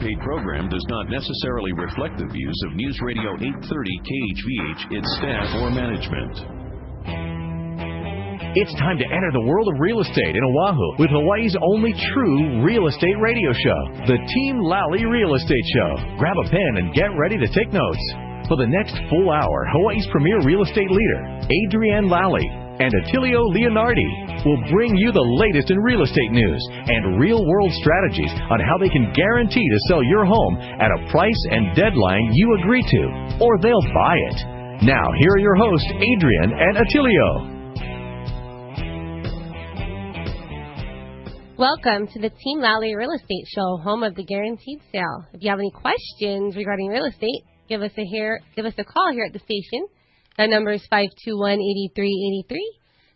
estate program does not necessarily reflect the views of News Radio 830 KHVH, its staff, or management. It's time to enter the world of real estate in Oahu with Hawaii's only true real estate radio show, the Team Lally Real Estate Show. Grab a pen and get ready to take notes. For the next full hour, Hawaii's premier real estate leader, Adrienne Lally, and Attilio Leonardi will bring you the latest in real estate news and real-world strategies on how they can guarantee to sell your home at a price and deadline you agree to, or they'll buy it. Now, here are your hosts, Adrienne and Attilio. Welcome to the Team Lally Real Estate Show, home of the guaranteed sale. If you have any questions regarding real estate, give us a call here at the station. That number is 521-8383.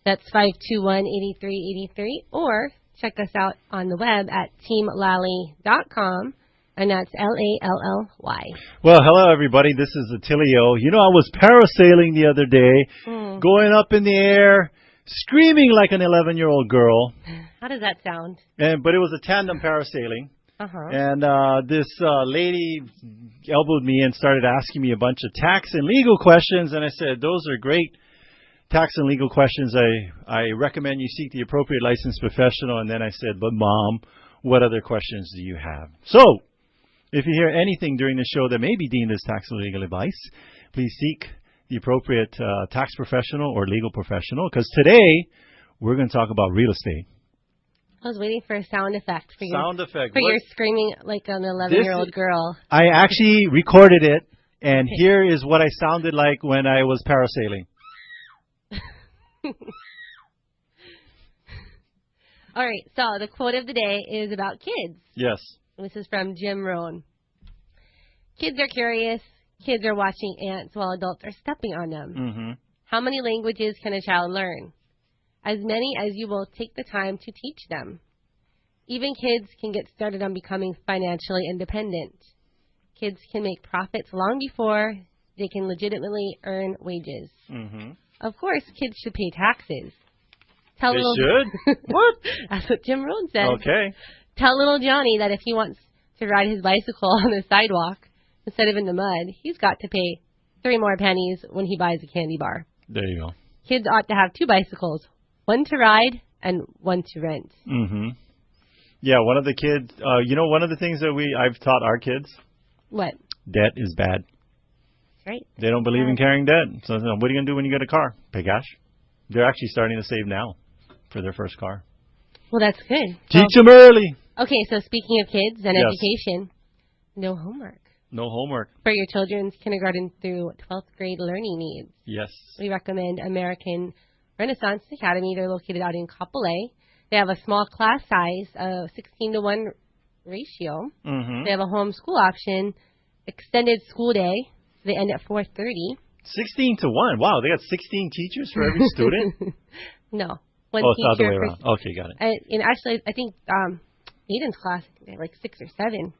That's 521-8383. Or check us out on the web at teamlally.com, and that's Lally. Well, hello, everybody. This is Attilio. You know, I was parasailing the other day, going up in the air, screaming like an 11-year-old girl. How does that sound? But it was a tandem parasailing. And this lady elbowed me and started asking me a bunch of tax and legal questions. And I said, those are great tax and legal questions. I recommend you seek the appropriate licensed professional. And then I said, but Mom, what other questions do you have? So if you hear anything during the show that may be deemed as tax and legal advice, please seek the appropriate tax professional or legal professional. Because today we're going to talk about real estate. I was waiting for a sound effect for your your screaming like an 11-year-old girl. I actually recorded it, and here is what I sounded like when I was parasailing. All right, so the quote of the day is about kids. Yes. This is from Jim Rohn. Kids are curious. Kids are watching ants while adults are stepping on them. How many languages can a child learn? As many as you will take the time to teach them. Even kids can get started on becoming financially independent. Kids can make profits long before they can legitimately earn wages. Of course, kids should pay taxes. They should? What? That's what Jim Rohn said. Okay. Tell little Johnny that if he wants to ride his bicycle on the sidewalk instead of in the mud, he's got to pay 3 more pennies when he buys a candy bar. There you go. Kids ought to have 2 bicycles. One to ride and one to rent. Yeah, one of the kids, one of the things that I've taught our kids. What? Debt is bad. That's right. They don't believe in carrying debt. So what are you going to do when you get a car? Pay cash. They're actually starting to save now for their first car. Well, that's good. Teach them early. Okay, so speaking of kids and education, no homework. No homework. For your children's kindergarten through 12th grade learning needs. Yes. We recommend American Renaissance Academy. They're located out in Kapolei. They have a small class size of 16-to-1 ratio. They have a homeschool option, extended school day. They end at 4:30. 16-to-1. Wow, they got 16 teachers for every student? No. One it's teacher the other way around. Okay, got it. And actually, I think Aiden's class, they have like 6 or 7.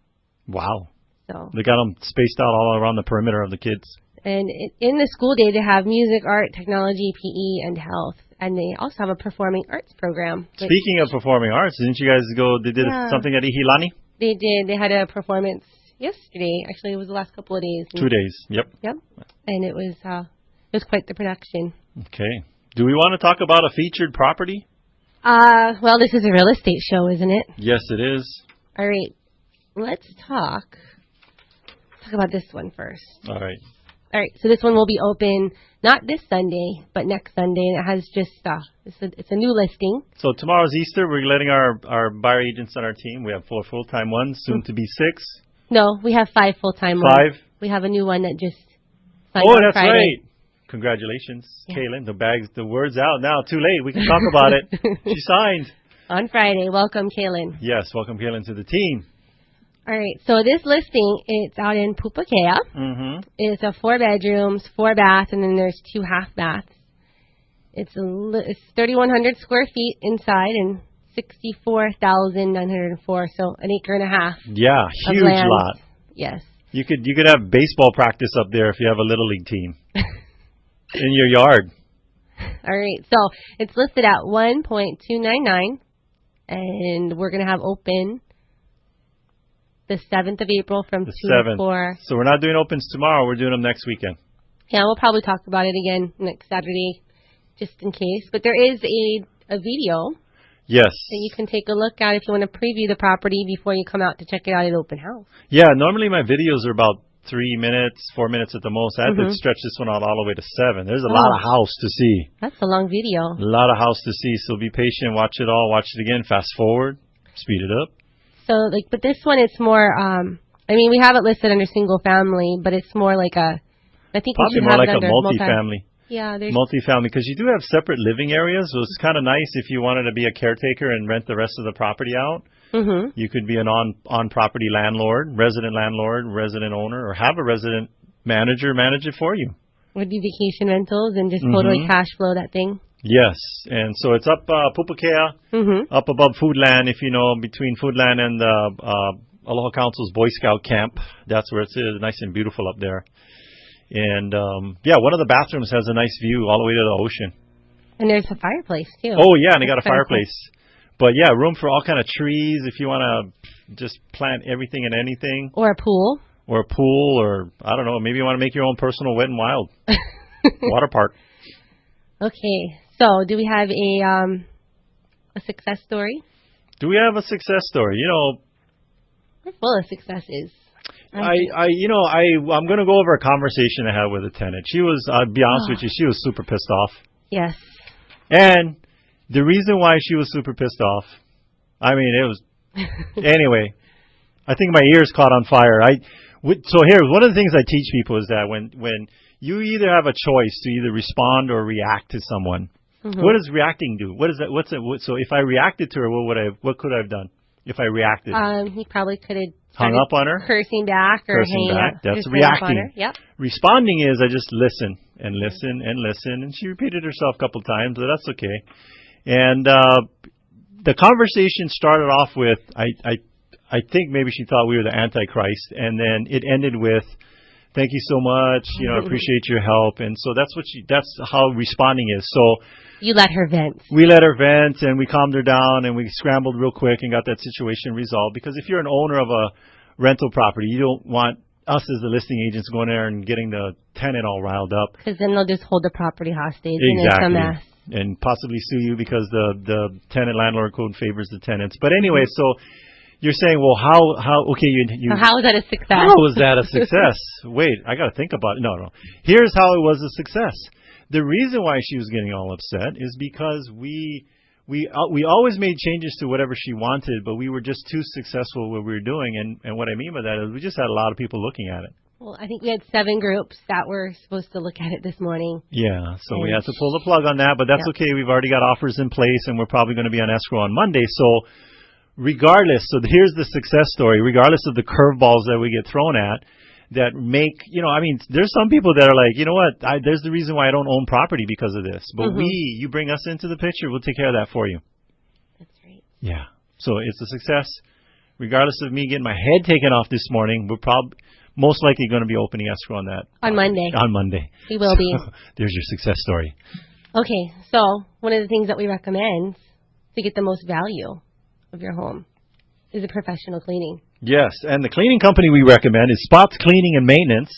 Wow. So they got them spaced out all around the perimeter of the kids. And in the school day, they have music, art, technology, PE, and health. And they also have a performing arts program. Speaking of performing arts, didn't you guys they did something at Ihilani? They did. They had a performance yesterday. Actually, it was the last couple of days. 2 days. Yep. And it was quite the production. Okay. Do we want to talk about a featured property? Well, this is a real estate show, isn't it? Yes, it is. All right. Let's talk about this one first. All right. All right, so this one will be open not this Sunday, but next Sunday, and it has just it's a new listing. So tomorrow's Easter. We're letting our buyer agents on our team. We have 4 full-time ones, soon to be 6. No, we have 5 full-time ones. 5? We have a new one that just signed on that's Friday. right. Congratulations, Kaylin. The word's out now. Too late. We can talk about it. She signed. On Friday. Welcome, Kaylin. Yes, welcome, Kaylin, to the team. All right, so this listing, it's out in Pupakea. It's a 4 bedrooms, 4 baths, and then there's 2 half baths. It's 3,100 square feet inside and 64,904, so an acre and a half. Yeah, huge lot. Yes. You could have baseball practice up there if you have a little league team in your yard. All right, so it's listed at $1.299, and we're going to have open the 7th of April from 2 to 4. So we're not doing opens tomorrow. We're doing them next weekend. Yeah, we'll probably talk about it again next Saturday, just in case. But there is a video. Yes. That you can take a look at if you want to preview the property before you come out to check it out at open house. Yeah, normally my videos are about 3 minutes, 4 minutes at the most. I had to stretch this one out all the way to 7. There's a lot of house to see. That's a long video. A lot of house to see, so be patient, watch it all, watch it again, fast forward, speed it up. So, but this one, it's more, I mean, we have it listed under single family, but it's more like I think probably we should more have like it under a multifamily. Yeah, there's multifamily, because you do have separate living areas, so it's kind of nice if you wanted to be a caretaker and rent the rest of the property out. You could be an on-property landlord, resident owner, or have a resident manager manage it for you. Would be vacation rentals and just totally cash flow that thing. Yes, and so it's up Pupukea, up above Foodland, if you know, between Foodland and the Aloha Council's Boy Scout camp. That's where it's nice and beautiful up there. And, yeah, one of the bathrooms has a nice view all the way to the ocean. And there's a fireplace, too. Oh, yeah, and they got a fireplace. But, yeah, room for all kind of trees if you want to just plant everything and anything. Or a pool. Or, I don't know, maybe you want to make your own personal Wet and Wild water park. Okay, so do we have a success story? Do we have a success story? You know, we're full of successes. I'm going to go over a conversation I had with a tenant. She was, I'll be honest with you, she was super pissed off. Yes. And the reason why she was super pissed off, I mean, it was, anyway, I think my ears caught on fire. So here, one of the things I teach people is that when you either have a choice to either respond or react to someone, what does reacting do? So if I reacted to her, what could I have done if I reacted? He probably could have hung up on her, cursing back, or hanging up. That's reacting. Yep. Responding is I just listen and listen and listen, and she repeated herself a couple times, but that's okay. And the conversation started off with I think maybe she thought we were the Antichrist, and then it ended with, "Thank you so much. You know, I appreciate your help." And so that's how responding is. So you let her vent. We let her vent, and we calmed her down, and we scrambled real quick and got that situation resolved. Because if you're an owner of a rental property, you don't want us as the listing agents going there and getting the tenant all riled up. Because then they'll just hold the property hostage. Exactly. And it's a mess. And possibly sue you because the tenant landlord code favors the tenants. But anyway, so you're saying, well, okay, so how was that a success? How was that a success? Wait, I got to think about it. No. Here's how it was a success. The reason why she was getting all upset is because we always made changes to whatever she wanted, but we were just too successful what we were doing. And what I mean by that is we just had a lot of people looking at it. Well, I think we had 7 groups that were supposed to look at it this morning. Yeah, so we had to pull the plug on that, but that's okay. We've already got offers in place, and we're probably going to be on escrow on Monday. So regardless, so here's the success story, regardless of the curveballs that we get thrown at, that make, there's some people that are like, you know what, there's the reason why I don't own property because of this. But you bring us into the picture, we'll take care of that for you. That's right. Yeah. So it's a success. Regardless of me getting my head taken off this morning, we're most likely going to be opening escrow on that. On Monday. On Monday. We will be. There's your success story. Okay. So one of the things that we recommend to get the most value of your home is a professional cleaning. Yes, and the cleaning company we recommend is Spots Cleaning and Maintenance.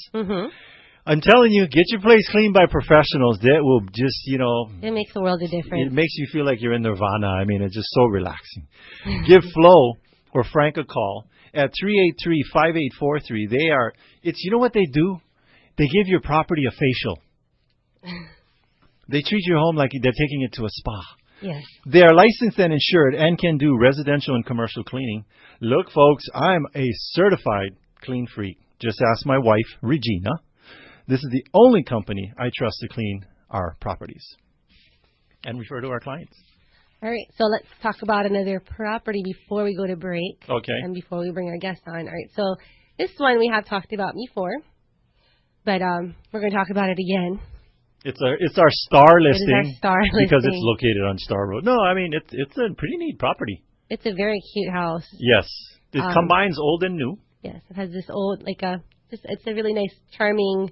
I'm telling you, get your place cleaned by professionals. That will just, it makes a world of difference. It makes you feel like you're in nirvana. I mean, it's just so relaxing. Give Flo or Frank a call at 383-5843. You know what they do? They give your property a facial. They treat your home like they're taking it to a spa. Yes. They are licensed and insured and can do residential and commercial cleaning. Look, folks, I'm a certified clean freak. Just ask my wife, Regina. This is the only company I trust to clean our properties and refer to our clients. All right, so let's talk about another property before we go to break. Okay. And before we bring our guest on. All right, so this one we have talked about before, but we're going to talk about it again. It's our star listing. It is our star listing. Because it's located on Star Road. No, I mean, it's a pretty neat property. It's a very cute house. Yes. It combines old and new. Yes, it has this old, it's a really nice, charming,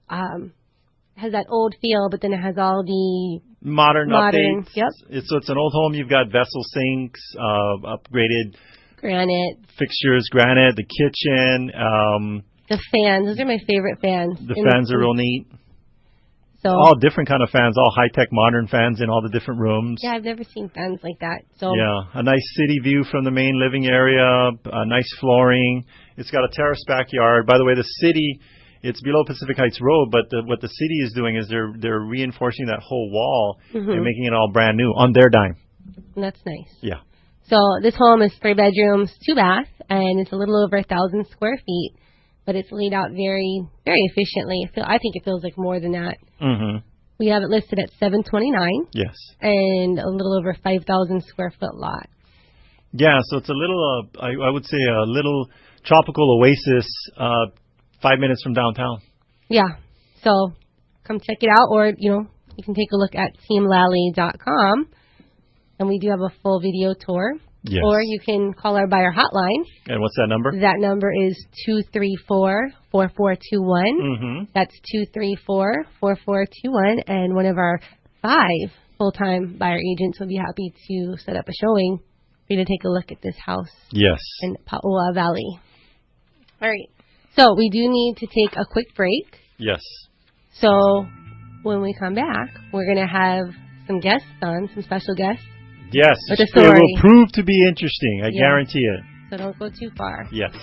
has that old feel, but then it has all the modern updates. Yep. So it's an old home. You've got vessel sinks, upgraded Granite. Fixtures, granite, the kitchen. The fans. Those are my favorite fans. The fans are real neat. So all different kind of fans, all high-tech modern fans in all the different rooms. Yeah, I've never seen fans like that. So yeah, a nice city view from the main living area, nice flooring. It's got a terrace backyard. By the way, the city, it's below Pacific Heights Road, but what the city is doing is they're reinforcing that whole wall and making it all brand new on their dime. And that's nice. Yeah. So this home is 3 bedrooms, 2 baths, and it's a little over 1,000 square feet. But it's laid out very, very efficiently. I think it feels like more than that. We have it listed at $729. Yes. And a little over 5,000 square foot lot. Yeah, so it's a little, I would say a little tropical oasis, 5 minutes from downtown. Yeah. So come check it out, or, you can take a look at teamlally.com. And we do have a full video tour. Yes. Or you can call our buyer hotline. And what's that number? That number is 234-4421. That's 234-4421. And one of our 5 full-time buyer agents will be happy to set up a showing for you to take a look at this house. Yes. In Paoa Valley. All right. So we do need to take a quick break. Yes. So when we come back, we're going to have some guests on, some special guests. Yes, it will prove to be interesting. I guarantee it. So don't go too far. Yes.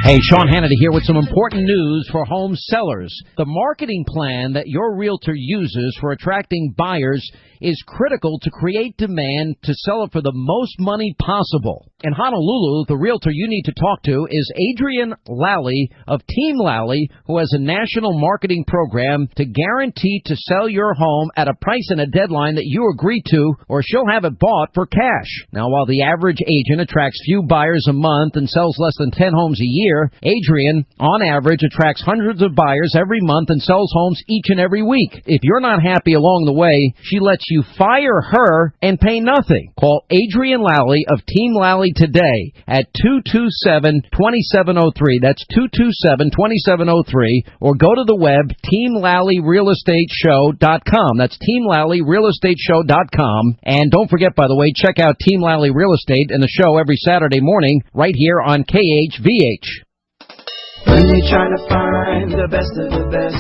Hey, Sean Hannity here with some important news for home sellers. The marketing plan that your realtor uses for attracting buyers is critical to create demand to sell it for the most money possible. In Honolulu, the realtor you need to talk to is Adrienne Lally of Team Lally, who has a national marketing program to guarantee to sell your home at a price and a deadline that you agree to, or she'll have it bought for cash. Now, while the average agent attracts few buyers a month and sells less than 10 homes a year, Adrienne, on average, attracts hundreds of buyers every month and sells homes each and every week. If you're not happy along the way, she lets you fire her and pay nothing. Call Adrienne Lally of Team Lally today at 227-2703. That's 227-2703. Or go to the web, teamlallyrealestateshow.com. That's teamlallyrealestateshow.com. And don't forget, by the way, check out Team Lally Real Estate and the show every Saturday morning right here on KHVH. When you're trying to find the best of the best,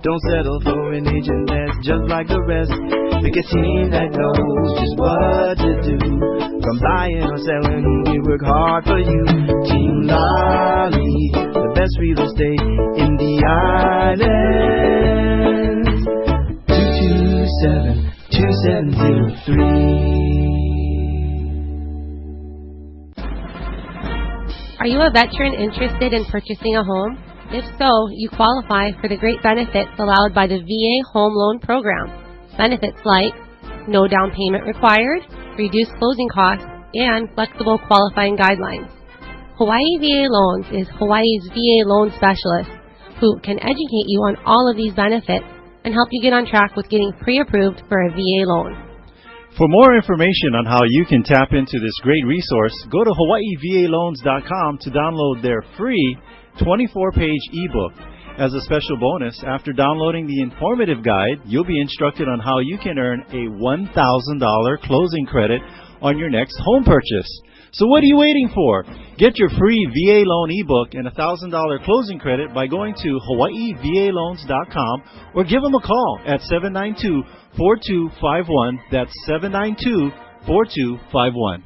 don't settle for an agent that's just like the rest. Pick a team that knows just what to do. From buying or selling, we work hard for you. Team Lally, the best real estate in the islands. 227-2703. Are you a veteran interested in purchasing a home? If so, you qualify for the great benefits allowed by the VA Home Loan Program. Benefits like no down payment required, reduced closing costs, and flexible qualifying guidelines. Hawaii VA Loans is Hawaii's VA loan specialist who can educate you on all of these benefits and help you get on track with getting pre-approved for a VA loan. For more information on how you can tap into this great resource, go to hawaiivaloans.com to download their free 24-page ebook. As a special bonus, after downloading the informative guide, you'll be instructed on how you can earn a $1,000 closing credit on your next home purchase. So what are you waiting for? Get your free VA loan ebook and a $1,000 closing credit by going to hawaiivaloans.com or give them a call at 792-4251. That's 792-4251.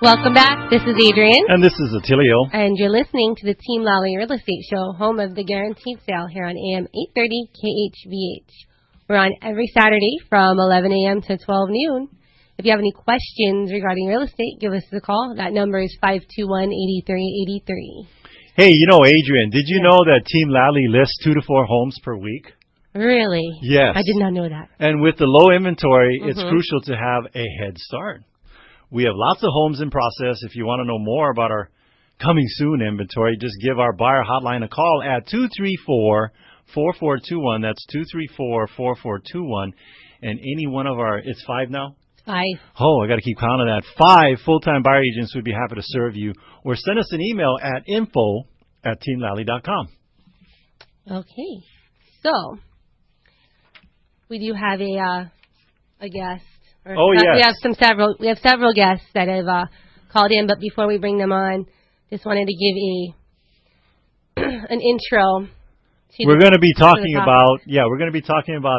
Welcome back. This is Adrienne. And this is Attilio. And you're listening to the Team Lally Real Estate Show, home of the Guaranteed Sale here on AM 830 KHVH. We're on every Saturday from 11 a.m. to 12 noon. If you have any questions regarding real estate, give us a call. That number is 521-8383. Hey, Adrienne, did you know that Team Lally lists 2 to 4 homes per week? Really? Yes. I did not know that. And with the low inventory, it's crucial to have a head start. We have lots of homes in process. If you want to know more about our coming soon inventory, just give our buyer hotline a call at 234-4421. That's 234-4421. And any one of our, it's 5 now? 5. Oh, I got to keep count of that. 5 full-time buyer agents would be happy to serve you. Or send us an email at info@teamlally.com. Okay. So, we do have a guest. Yes. We have several guests that have called in, but before we bring them on, just wanted to give an intro. We're going to be talking about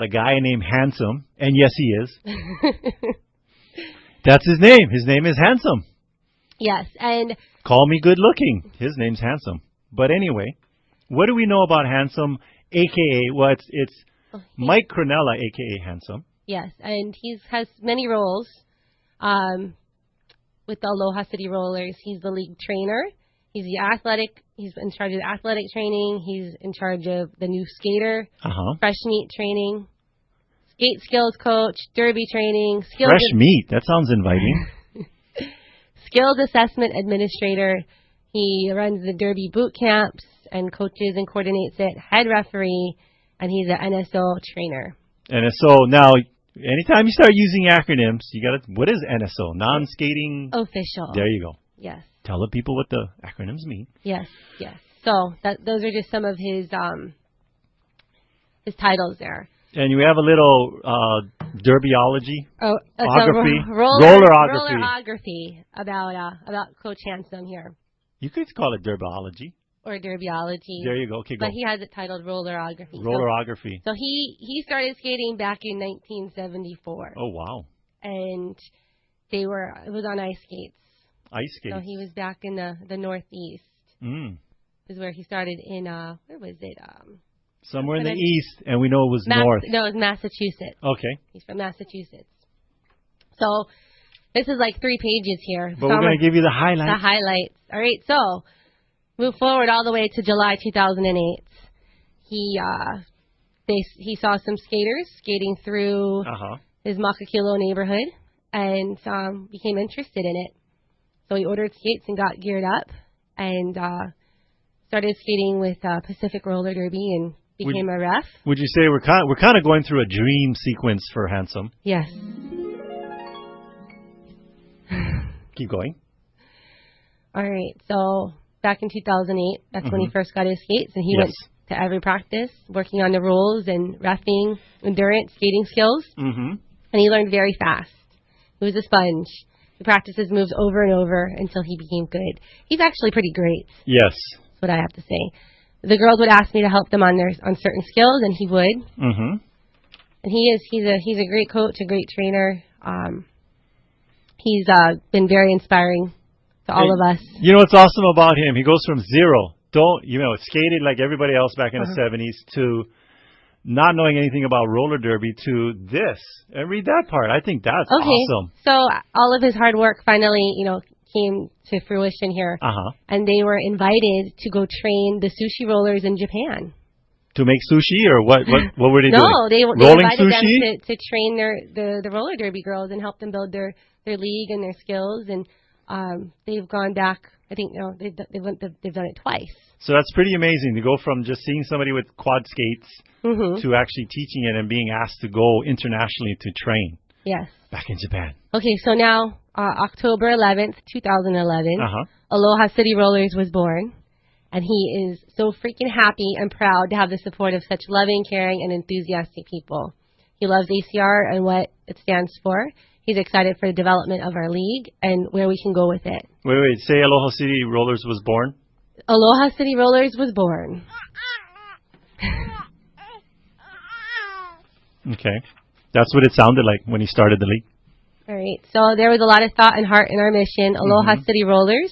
a guy named Handsome, and yes, he is. That's his name. His name is Handsome. Yes, and call me good looking. His name's Handsome. But anyway, what do we know about Handsome, aka it's Mike Cronella, aka Handsome. Yes, and he has many roles with the Aloha City Rollers. He's the league trainer. He's in charge of the athletic training. He's in charge of the new skater, fresh meat training, skate skills coach, derby training. Fresh meat? That sounds inviting. Skills assessment administrator. He runs the derby boot camps and coaches and coordinates it. Head referee, and he's an NSO trainer. NSO. Now, anytime you start using acronyms, what is NSO? Non-skating official. There you go. Yes. Tell the people what the acronyms mean. Yes. So those are just some of his titles there. And you have a little derbyology, rollerography about Coach Handsome here. You could call it derbyology. Or derbyology. There you go. Okay, go. But he has it titled rollerography. Rollerography. So he started skating back in 1974. Oh, wow. And it was on ice skates. Ice skates. So he was back in the Northeast. Is where he started in, where was it? Somewhere in the East, and we know it was North. No, it was Massachusetts. Okay. He's from Massachusetts. So this is like 3 pages here. But we're going to give you the highlights. The highlights. All right, so move forward all the way to July 2008. He saw some skaters skating through his Makakilo neighborhood and became interested in it. So he ordered skates and got geared up and started skating with Pacific Roller Derby and became a ref. Would you say we're kind of going through a dream sequence for Handsome? Yes. Keep going. All right. So back in 2008, that's when he first got his skates, and he went to every practice, working on the rules and reffing, endurance, skating skills. And he learned very fast. He was a sponge. He practiced his moves over and over until he became good. He's actually pretty great. Yes. That's what I have to say. The girls would ask me to help them on certain skills, and he would. And he's a great coach, a great trainer. He's been very inspiring to all of us. You know what's awesome about him? He goes from zero, skated like everybody else back in the 70s, to not knowing anything about roller derby to this. And read that part. I think that's awesome. So all of his hard work finally, came to fruition here. And they were invited to go train the sushi rollers in Japan. To make sushi, or what were they doing? No, they invited sushi? them to train the roller derby girls and help them build their league and their skills. And they've gone back. I think they've done it twice. So that's pretty amazing to go from just seeing somebody with quad skates to actually teaching it and being asked to go internationally to train. Yes. Back in Japan. Okay, so now October 11th, 2011, Aloha City Rollers was born. And he is so freaking happy and proud to have the support of such loving, caring, and enthusiastic people. He loves ACR and what it stands for. He's excited for the development of our league and where we can go with it. Wait. Say Aloha City Rollers was born? Aloha City Rollers was born. Okay. That's what it sounded like when he started the league. All right. So there was a lot of thought and heart in our mission. Aloha City Rollers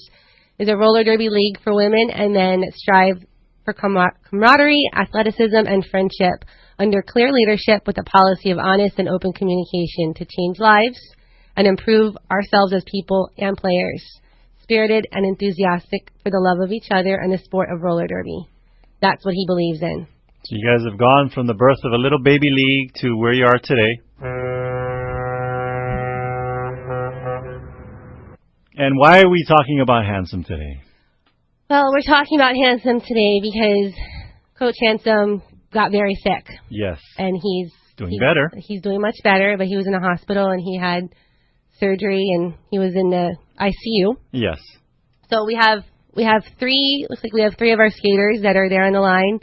is a roller derby league for women and men that strive for camaraderie, athleticism, and friendship under clear leadership with a policy of honest and open communication to change lives and improve ourselves as people and players, spirited and enthusiastic for the love of each other and the sport of roller derby. That's what he believes in. So you guys have gone from the birth of a little baby league to where you are today. And why are we talking about Handsome today? Well, we're talking about Handsome today because Coach Handsome got very sick. Yes. And he's doing better. He's doing much better, but he was in the hospital and he had surgery, and he was in the ICU. Yes. So we have three. Looks like we have three of our skaters that are there on the line: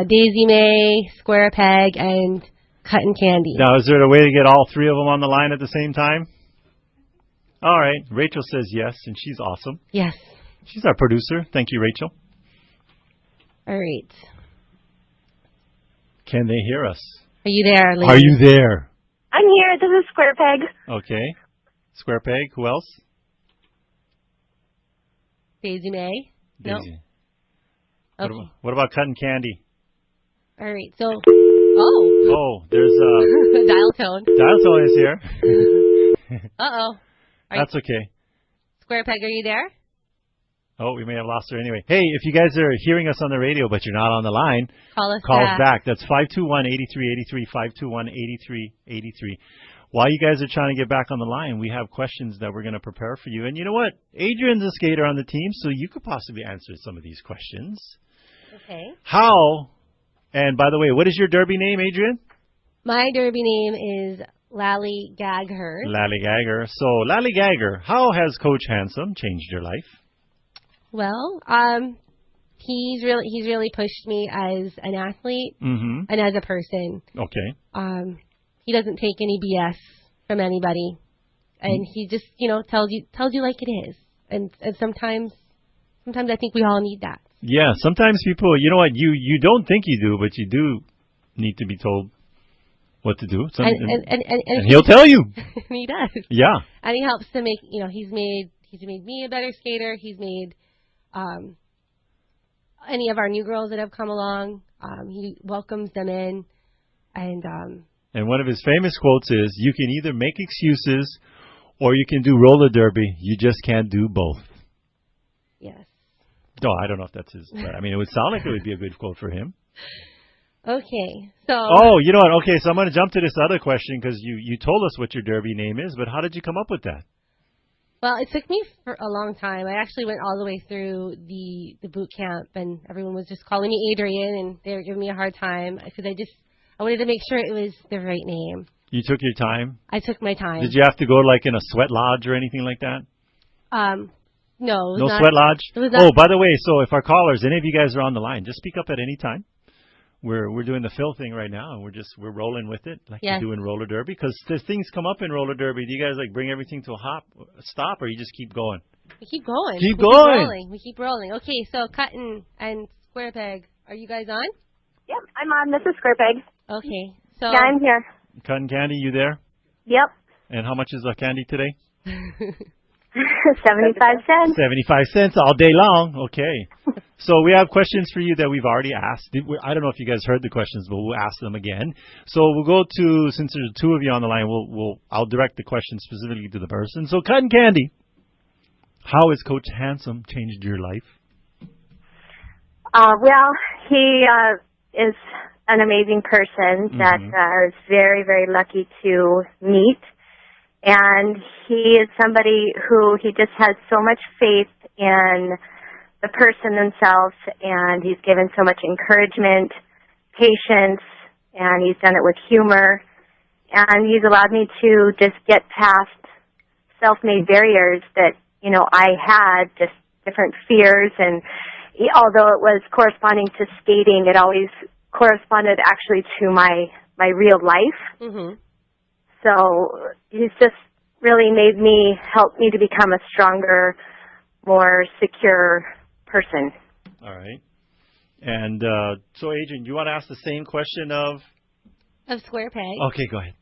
Daisy May, Square Peg, and Cotton Candy. Now, is there a way to get all three of them on the line at the same time? All right. Rachel says yes, and she's awesome. Yes. She's our producer. Thank you, Rachel. All right. Can they hear us? Are you there, ladies? Are you there? I'm here. This is Square Peg. Okay. Square Peg. Who else? Daisy May. Daisy. No. Okay. What about Cotton Candy? All right. So. Oh. Oh, there's dial tone. Dial tone is here. Uh-oh. That's okay. Square Peg, are you there? Oh, we may have lost her anyway. Hey, if you guys are hearing us on the radio but you're not on the line, call us back. That's 521-8383, 521-8383. While you guys are trying to get back on the line, we have questions that we're going to prepare for you. And you know what? Adrienne's a skater on the team, so you could possibly answer some of these questions. Okay. How? And by the way, what is your derby name, Adrienne? My derby name is Lally Gagher. Lally Gagher. So, Lally Gagher, how has Coach Handsome changed your life? Well, he's really pushed me as an athlete and as a person. Okay. He doesn't take any BS from anybody, and he just tells you like it is. And sometimes I think we all need that. Yeah, sometimes people, you know what, you don't think you do, but you do need to be told what to do. And he'll tell you. He does. Yeah. And he helps to make, he's made me a better skater. He's made any of our new girls that have come along, he welcomes them in. And one of his famous quotes is, you can either make excuses or you can do roller derby. You just can't do both. Yes. No, I don't know if that's his, but I mean, it would sound like it would be a good quote for him. Okay, so... Oh, you know what? Okay, so I'm going to jump to this other question because you told us what your derby name is, but how did you come up with that? Well, it took me for a long time. I actually went all the way through the boot camp, and everyone was just calling me Adrienne, and they were giving me a hard time because I wanted to make sure it was the right name. You took your time? I took my time. Did you have to go like in a sweat lodge or anything like that? No. No sweat lodge? Oh, by the way, so if our callers, any of you guys are on the line, just speak up at any time. We're doing the fill thing right now, and we're rolling with it like we do in roller derby. Because there's things come up in roller derby. Do you guys like bring everything to a stop, or you just keep going? We keep going. Keep going. We keep rolling. Okay, so Cotton and Square Peg, are you guys on? Yep, I'm on. This is Square Peg. Okay, so yeah, I'm here. Cotton Candy, you there? Yep. And how much is a candy today? 75 cents. 75 cents all day long. Okay. So we have questions for you that we've already asked. I don't know if you guys heard the questions, but we'll ask them again. So we'll go to, since there's two of you on the line, I'll direct the question specifically to the person. So Cotton Candy, how has Coach Handsome changed your life? Well, he is an amazing person that I was very, very lucky to meet. And he is somebody who he just has so much faith in the person themselves, and he's given so much encouragement, patience, and he's done it with humor. And he's allowed me to just get past self-made barriers that, I had, just different fears. And although it was corresponding to skating, it always corresponded actually to my real life. So he's just really helped me to become a stronger, more secure person. All right. And so, Adrienne, you want to ask the same question of Square Peg? Okay, go ahead.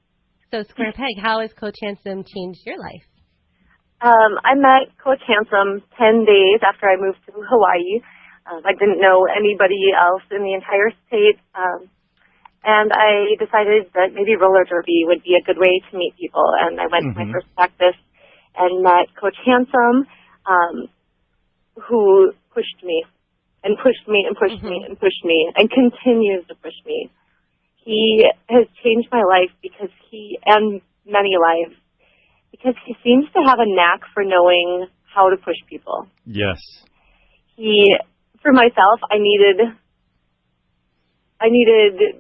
So, Square Peg, how has Coach Handsome changed your life? I met Coach Handsome 10 days after I moved to Hawaii. I didn't know anybody else in the entire state. And I decided that maybe roller derby would be a good way to meet people. And I went to my first practice and met Coach Handsome, who pushed me and pushed me and pushed me and pushed me and continues to push me. He has changed my life and many lives, because he seems to have a knack for knowing how to push people. Yes. For myself, I needed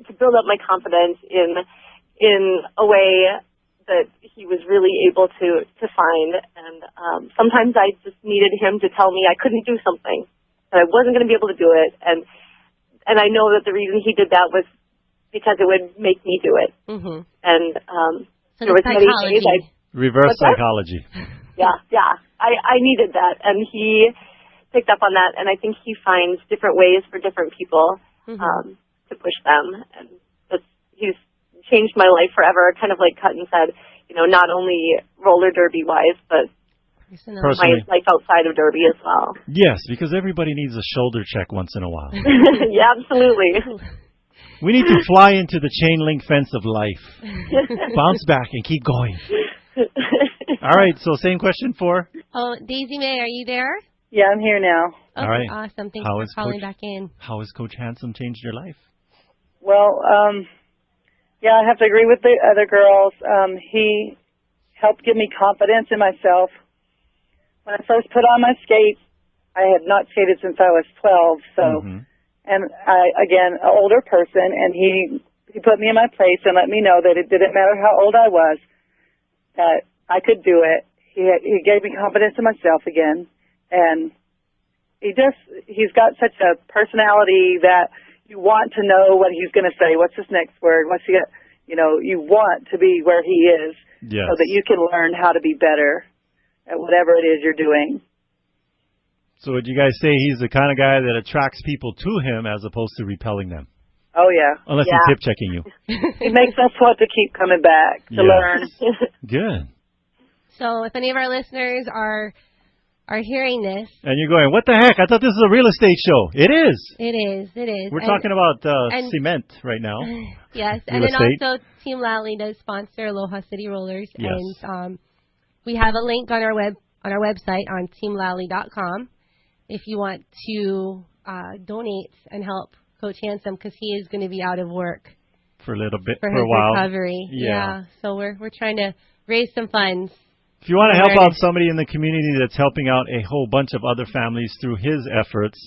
to build up my confidence in a way that he was really able to find. And sometimes I just needed him to tell me I couldn't do something, that I wasn't going to be able to do it. And I know that the reason he did that was because it would make me do it. Mm-hmm. And so there was many days reverse psychology. Yeah. I needed that, and he picked up on that, and I think he finds different ways for different people to push them. And he's changed my life forever, kind of like Cutton said, not only roller derby wise, but my life outside of derby as well. Yes, because everybody needs a shoulder check once in a while. Yeah, absolutely. We need to fly into the chain link fence of life. Bounce back and keep going. All right, so same question for? Oh, Daisy Mae, are you there? Yeah, I'm here now. Okay, all right. Awesome. Thanks for calling back in. How has Coach Handsome changed your life? Well, yeah, I have to agree with the other girls. He helped give me confidence in myself. When I first put on my skates, I had not skated since I was 12, so, and again, an older person, and he put me in my place and let me know that it didn't matter how old I was, that I could do it. He gave me confidence in myself again, and he's got such a personality that you want to know what he's going to say. What's his next word? What's he? You want to be where he is, so that you can learn how to be better at whatever it is you're doing. So would you guys say he's the kind of guy that attracts people to him as opposed to repelling them? Oh, yeah. Unless he's tip checking you. He makes us want to keep coming back to learn. Good. So if any of our listeners are hearing this. And you're going, what the heck? I thought this was a real estate show. It is. It is. It is. We're talking about cement right now. Yes. And then also Team Lally does sponsor Aloha City Rollers. Yes. And we have a link on our website on teamlally.com if you want to donate and help Coach Handsome, because he is going to be out of work for a little bit, for a while. Recovery. Yeah. So we're trying to raise some funds. If you want to help out somebody in the community that's helping out a whole bunch of other families through his efforts,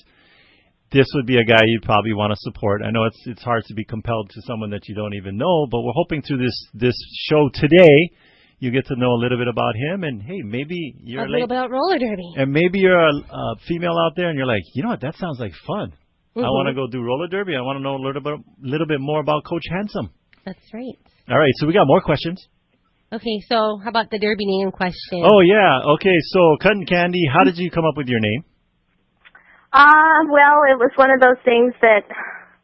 this would be a guy you'd probably want to support. I know it's hard to be compelled to someone that you don't even know, but we're hoping through this show today you get to know a little bit about him, and hey, maybe you're a little bit about roller derby, and maybe you're a female out there, and you're like, you know what, that sounds like fun. I want to go do roller derby. I want to know a little bit more about Coach Handsome. That's right. All right, so we got more questions. Okay, so how about the derby name question? Oh yeah. Okay, so Cotton Candy, how did you come up with your name? Well, it was one of those things that,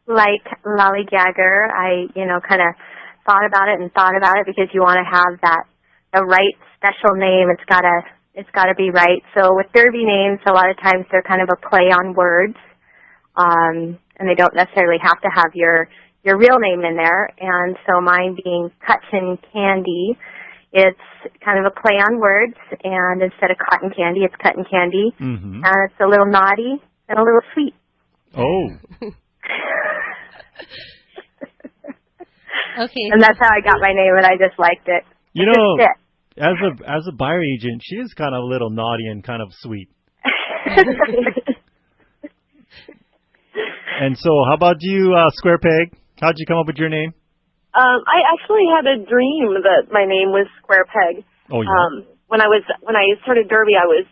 like Lollygagger, I kind of thought about it because you want to have the right special name. It's gotta be right. So with derby names, a lot of times they're kind of a play on words, and they don't necessarily have to have your real name in there. And so mine being Cotton Candy, it's kind of a play on words, and instead of cotton candy, it's Cotton Candy, and it's a little naughty and a little sweet. Oh. Okay. And that's how I got my name, and I just liked it. You know, as a buyer agent, she is kind of a little naughty and kind of sweet. And so, how about you, Square Peg? How'd you come up with your name? I actually had a dream that my name was Square Peg. Oh, yeah. When I started derby, I was,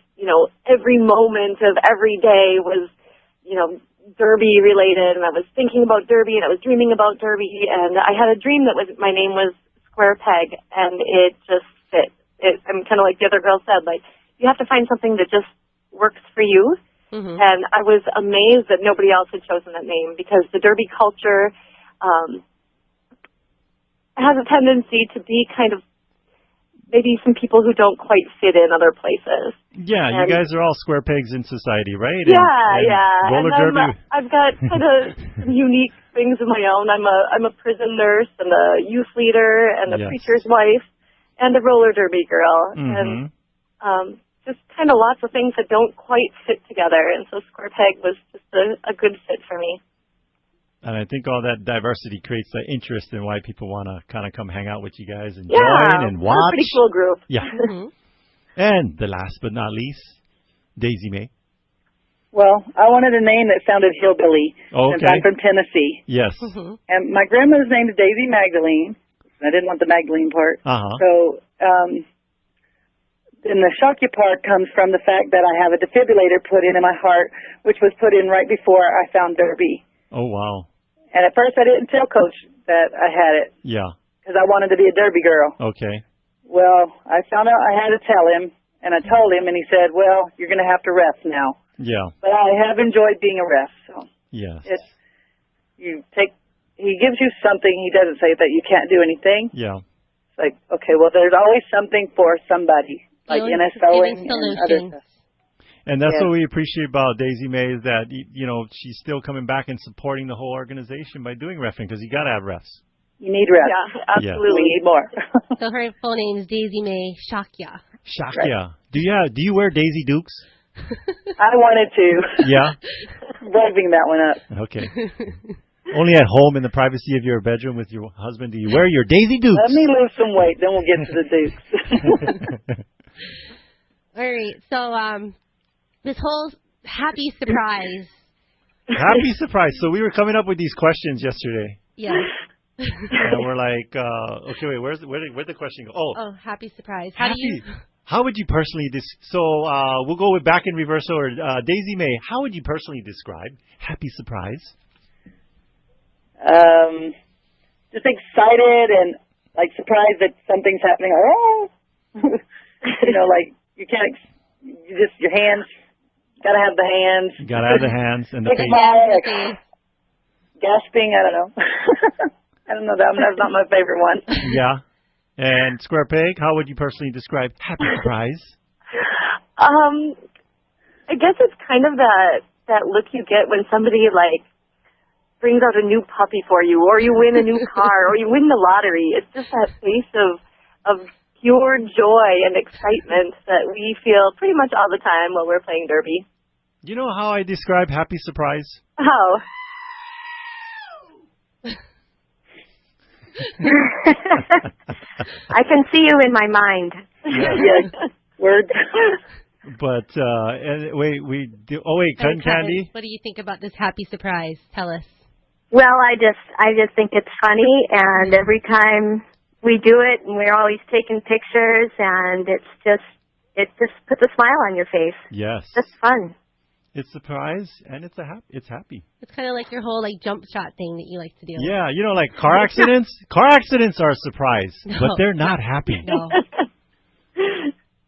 every moment of every day was, derby related, and I was thinking about derby, and I was dreaming about derby, and I had a dream that my name was Square Peg, and it just fit. I'm kind of like the other girl said, like, you have to find something that just works for you. And I was amazed that nobody else had chosen that name, because the derby culture has a tendency to be kind of maybe some people who don't quite fit in other places. Yeah, and you guys are all square pegs in society, right? Yeah. Roller derby. I've got kind of some unique things of my own. I'm a prison nurse and a youth leader and a preacher's wife and a roller derby girl. And just kind of lots of things that don't quite fit together. And so Square Peg was just a good fit for me. And I think all that diversity creates the interest in why people want to kind of come hang out with you guys and join and watch. We're a pretty cool group. Yeah. And the last but not least, Daisy Mae. Well, I wanted a name that sounded hillbilly since I'm from Tennessee. Yes. And my grandmother's name is Daisy Magdalene, I didn't want the Magdalene part. Uh-huh. So, then the shock you part comes from the fact that I have a defibrillator put in my heart, which was put in right before I found Derby. Oh, wow. And at first I didn't tell Coach that I had it. Yeah. Because I wanted to be a Derby girl. Okay. Well, I found out I had to tell him, and I told him, and he said, well, you're going to have to ref now. Yeah. But I have enjoyed being a ref. So yes. He gives you something. He doesn't say that you can't do anything. Yeah. It's like, okay, well, there's always something for somebody. Like NSOing and other stuff. And that's what we appreciate about Daisy May is that, you know, she's still coming back and supporting the whole organization by doing refing because you got to have refs. You need refs. Yeah, absolutely. We need more. So her full name is Daisy May Shakya. Shakya. Right. Do you wear Daisy Dukes? I wanted to. Yeah? Revving that one up. Okay. Only at home in the privacy of your bedroom with your husband do you wear your Daisy Dukes. Let me lose some weight, then we'll get to the Dukes. All right, so this whole happy surprise. Happy surprise. So we were coming up with these questions yesterday. Yes. And we're like, okay, wait, where'd the question go? Oh, happy surprise. How would you personally we'll go with back in reverse order. Daisy May, how would you personally describe happy surprise? Just excited and like surprised that something's happening. Oh, you know, like you can't. Your hands. Gotta have the hands. Gotta have the hands and the face. Like, gasping. I don't know. I don't know. That's not my favorite one. Yeah. And Square Peg, how would you personally describe happy surprise? I guess it's kind of that look you get when somebody like brings out a new puppy for you, or you win a new car, or you win the lottery. It's just that face of pure joy and excitement that we feel pretty much all the time while we're playing Derby. You know how I describe happy surprise? How? I can see you in my mind. Yes. Word. But cotton candy. What do you think about this happy surprise? Tell us. Well, I just think it's funny, and every time we do it, and we're always taking pictures, and it just puts a smile on your face. Yes. It's fun. It's surprise, and it's happy. It's kind of like your whole like jump shot thing that you like to do. Yeah, you know, like car accidents. Car accidents are a surprise, but they're not happy. No.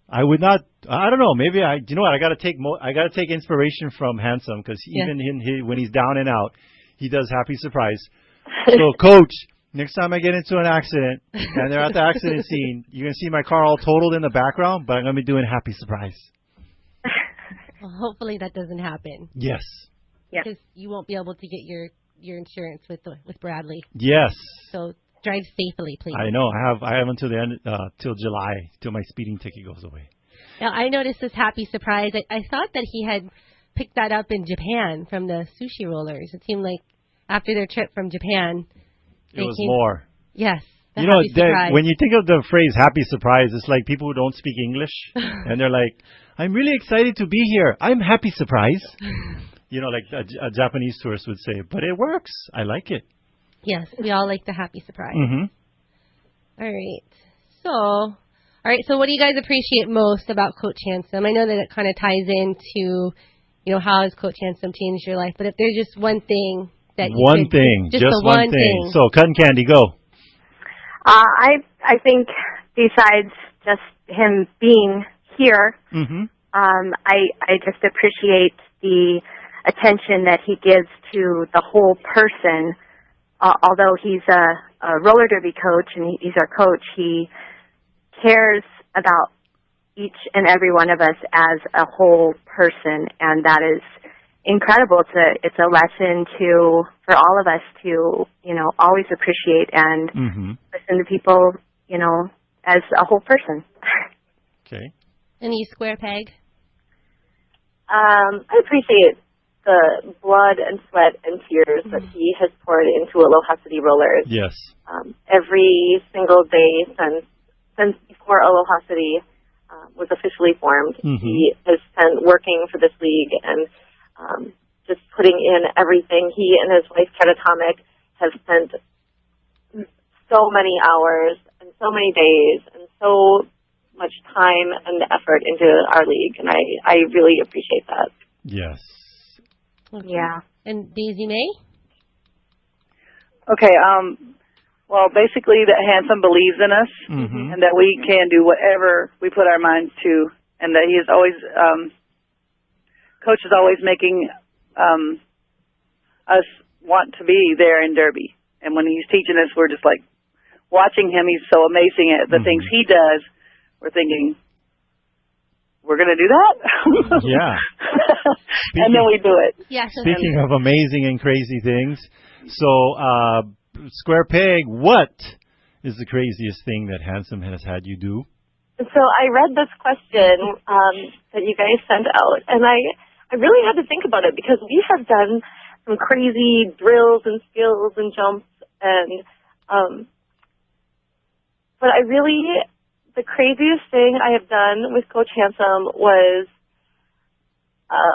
I would not. I don't know. Maybe you know what? I got to take inspiration from Handsome because even when he's down and out, he does happy surprise. So, Coach, next time I get into an accident and they're at the accident scene, you're gonna see my car all totaled in the background, but I'm gonna be doing happy surprise. Well, hopefully that doesn't happen. Yes. Yeah. Because you won't be able to get your insurance with Bradley. Yes. So drive safely, please. I know. I have until the end, till July, till my speeding ticket goes away. Now I noticed this happy surprise. I thought that he had picked that up in Japan from the sushi rollers. It seemed like after their trip from Japan, it was more. Yes. You know, when you think of the phrase happy surprise, it's like people who don't speak English and they're like, I'm really excited to be here. I'm happy surprise. You know, like a Japanese tourist would say, but it works. I like it. Yes, we all like the happy surprise. Mm-hmm. All right. So what do you guys appreciate most about Coach Handsome? I know that it kind of ties into, you know, how has Coach Handsome changed your life? But if there's just one thing that you one thing. So, Cotton Candy, go. I think besides just him being here, I just appreciate the attention that he gives to the whole person. Although he's a roller derby coach and he's our coach, he cares about each and every one of us as a whole person, and that is incredible. It's a lesson for all of us to, you know, always appreciate and listen to people, you know, as a whole person. Okay. Any Square Peg? I appreciate the blood and sweat and tears that he has poured into Aloha City Rollers. Yes. Every single day since before Aloha City was officially formed, he has spent working for this league and just putting in everything. He and his wife, Cat Atomic, have spent so many hours and so many days and so much time and effort into our league, and I really appreciate that. Yes. Okay. Yeah. And Daisy May? Okay, well, basically that Handsome believes in us and that we can do whatever we put our minds to, and that he is always, Coach is always making us want to be there in Derby. And when he's teaching us, we're just like watching him. He's so amazing at the things he does. We're thinking, we're going to do that? Yeah. And then we do it. Yeah. Speaking of amazing and crazy things, so Square Peg, what is the craziest thing that Handsome has had you do? So I read this question that you guys sent out, and I really had to think about it because we have done some crazy drills and skills and jumps, and but the craziest thing I have done with Coach Handsome was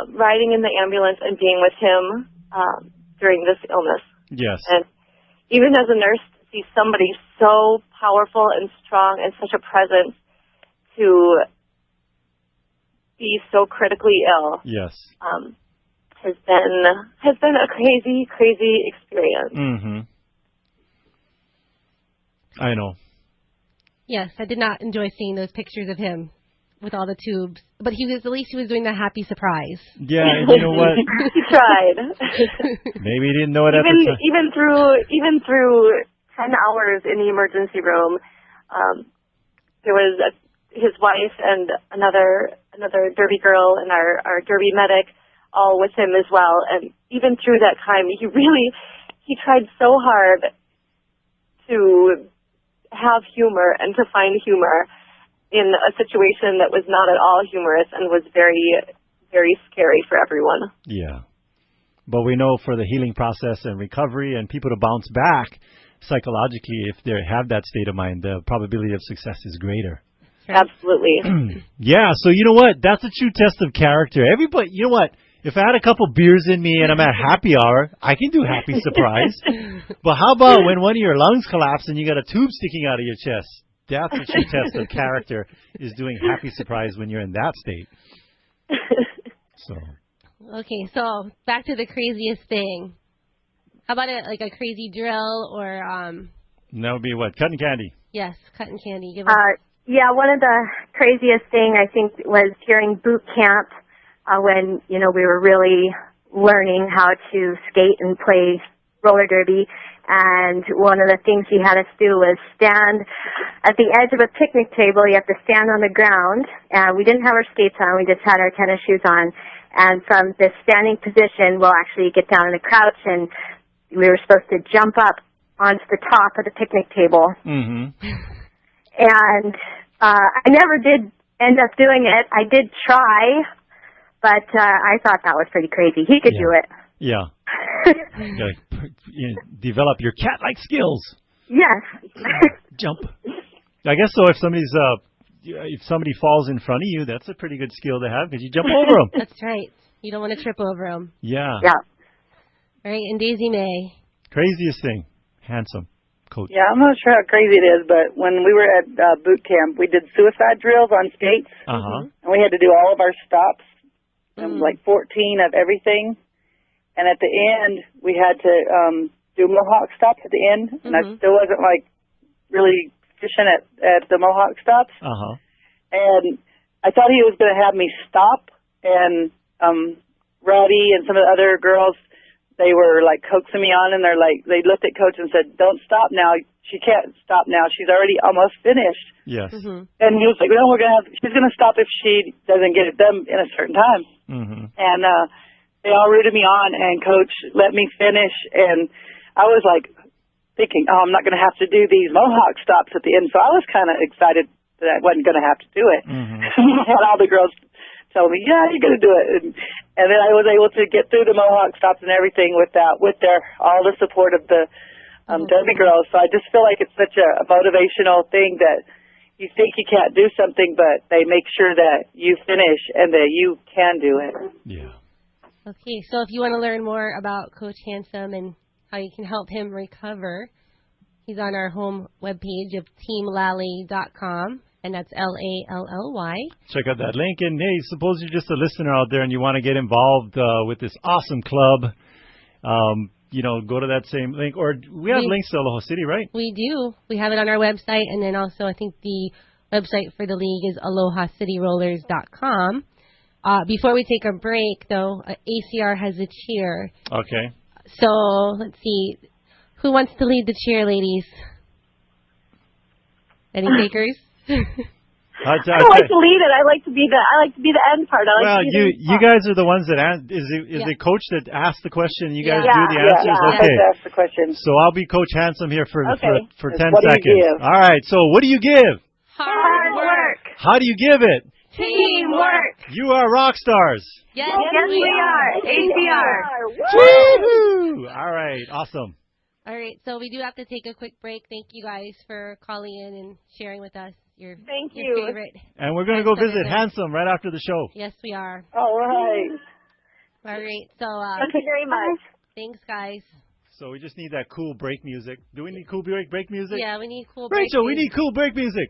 riding in the ambulance and being with him during this illness. Yes. And even as a nurse, to see somebody so powerful and strong and such a presence to be so critically ill, yes, has been a crazy, crazy experience. I know. Yes, I did not enjoy seeing those pictures of him with all the tubes, but at least he was doing the happy surprise. Yeah, and you know what? He tried. Maybe he didn't know it at the time. Even through 10 hours in the emergency room, there was his wife and another Derby girl and our Derby medic all with him as well. And even through that time, he tried so hard to have humor and to find humor in a situation that was not at all humorous and was very, very scary for everyone. Yeah. But we know for the healing process and recovery and people to bounce back psychologically, if they have that state of mind, the probability of success is greater. Absolutely. Yeah, so you know what? That's a true test of character. Everybody, you know what? If I had a couple beers in me and I'm at happy hour, I can do happy surprise. But how about when one of your lungs collapse and you got a tube sticking out of your chest? That's a true test of character, is doing happy surprise when you're in that state. So. Okay, so back to the craziest thing. How about a crazy drill or That would be what? Cotton candy. Yes, cotton candy. Yeah, one of the craziest thing I think was during boot camp when we were really learning how to skate and play roller derby. And one of the things he had us do was stand at the edge of a picnic table. You have to stand on the ground. And we didn't have our skates on. We just had our tennis shoes on. And from this standing position, we'll actually get down in a crouch, and we were supposed to jump up onto the top of the picnic table. And I never did end up doing it. I did try, but I thought that was pretty crazy. He could do it. Yeah. Develop your cat-like skills. Yes. Jump. I guess so. If somebody falls in front of you, that's a pretty good skill to have because you jump over them. That's right. You don't want to trip over them. Yeah. Yeah. All right, and Daisy May. Craziest thing, Handsome coach. Yeah, I'm not sure how crazy it is, but when we were at boot camp, we did suicide drills on skates, and we had to do all of our stops, like 14 of everything. And at the end, we had to do Mohawk stops at the end, and I still wasn't really fishing at the Mohawk stops. And I thought he was going to have me stop, and Rowdy and some of the other girls, they were coaxing me on, and they looked at Coach and said, "Don't stop now. She can't stop now. She's already almost finished." Yes. And he was like, "No, she's going to stop if she doesn't get it done in a certain time." And they all rooted me on, and Coach let me finish, and I was thinking, "Oh, I'm not going to have to do these Mohawk stops at the end." So I was kind of excited that I wasn't going to have to do it. And all the girls told me, "Yeah, you're going to do it." And then I was able to get through the Mohawk stops and everything with all the support of the Derby girls. So I just feel like it's such a motivational thing that you think you can't do something, but they make sure that you finish and that you can do it. Yeah. Okay, so if you want to learn more about Coach Handsome and how you can help him recover, He's on our home webpage of teamlally.com, and that's Lally. Check out that link. And, hey, suppose you're just a listener out there and you want to get involved with this awesome club. Go to that same link. Or we have links to Aloha City, right? We do. We have it on our website. And then also I think the website for the league is AlohaCityRollers.com. Before we take a break, though, ACR has a cheer. Okay. So let's see. Who wants to lead the cheer, ladies? Any takers? I like to lead it. I like to be the end part. You guys are the ones that is the coach that asked the question. You guys do the answers. Yeah. Okay. Ask the question. So I'll be Coach Handsome here for 10 what seconds. Do you give? All right. So what do you give? Hard work. How do you give it? Teamwork. You are rock stars. Yes, we are. ACR. Woo-hoo! All right. Awesome. All right. So we do have to take a quick break. Thank you guys for calling in and sharing with us your favorite. And we're going to go visit Handsome right after the show. Yes, we are. All right. All right. So thank you very much. Thanks, guys. So we just need that cool break music. Do we need cool break music? Yeah, we need cool break Rachel, music. we need cool break music.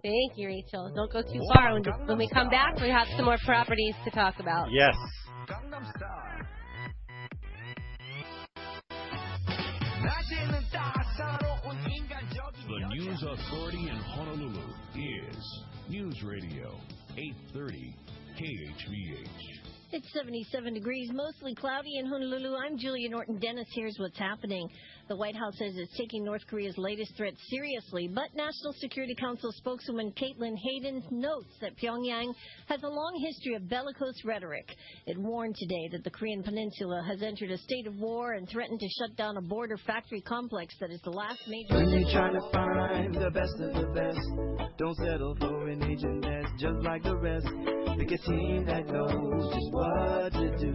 Thank you, Rachel. Don't go too far. When we come back, we have some more properties to talk about. Yes. The News Authority in Honolulu is News Radio 830 KHVH. It's 77 degrees, mostly cloudy in Honolulu. I'm Julia Norton-Dennis. Here's what's happening. The White House says it's taking North Korea's latest threat seriously, but National Security Council spokeswoman Caitlin Hayden notes that Pyongyang has a long history of bellicose rhetoric. It warned today that the Korean peninsula has entered a state of war and threatened to shut down a border factory complex that is the last major... When you're trying to find the best of the best, don't settle for an agent that's just like the rest. Pick a team that knows just what to do.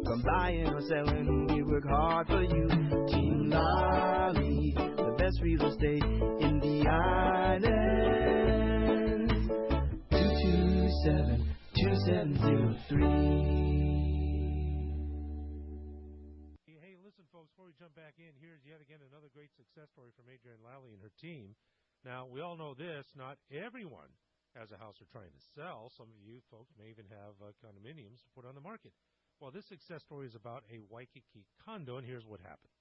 From buying or selling, we work hard for you. Team Lally, the best real estate in the islands. 227-2703. Hey, listen, folks, before we jump back in, here's yet again another great success story from Adrienne Lally and her team. Now, we all know this, not everyone has a house they're trying to sell. Some of you folks may even have condominiums to put on the market. Well, this success story is about a Waikiki condo, and here's what happened.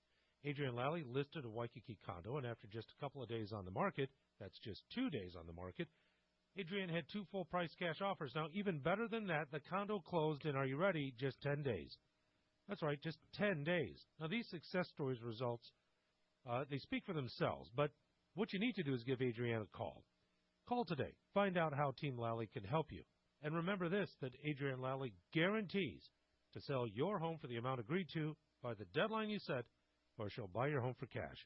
Adrienne Lally listed a Waikiki condo, and after just a couple of days on the market, that's just 2 days on the market, Adrienne had 2 full-price cash offers. Now, even better than that, the condo closed in, are you ready, just 10 days. That's right, just 10 days. Now, these success stories results, they speak for themselves, but what you need to do is give Adrienne a call. Call today. Find out how Team Lally can help you. And remember this, that Adrienne Lally guarantees to sell your home for the amount agreed to by the deadline you set, or she'll buy your home for cash.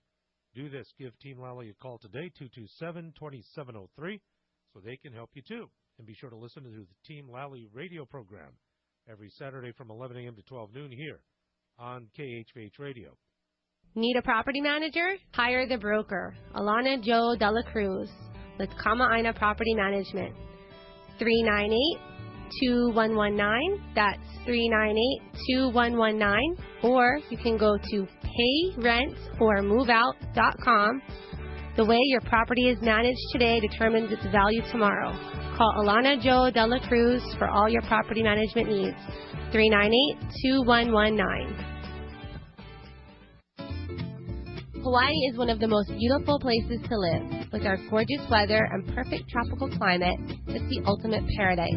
Do this. Give Team Lally a call today, 227-2703, so they can help you too. And be sure to listen to the Team Lally radio program every Saturday from 11 a.m. to 12 noon here on KHVH Radio. Need a property manager? Hire the broker, Alana Jo Dela Cruz, with Kama'aina Property Management. 398-2119. That's 398-2119. Or you can go to payrent.or moveout.com. The way your property is managed today determines its value tomorrow. Call Alana Jo Dela Cruz for all your property management needs. 398-2119. Hawaii is one of the most beautiful places to live. With our gorgeous weather and perfect tropical climate, it's the ultimate paradise.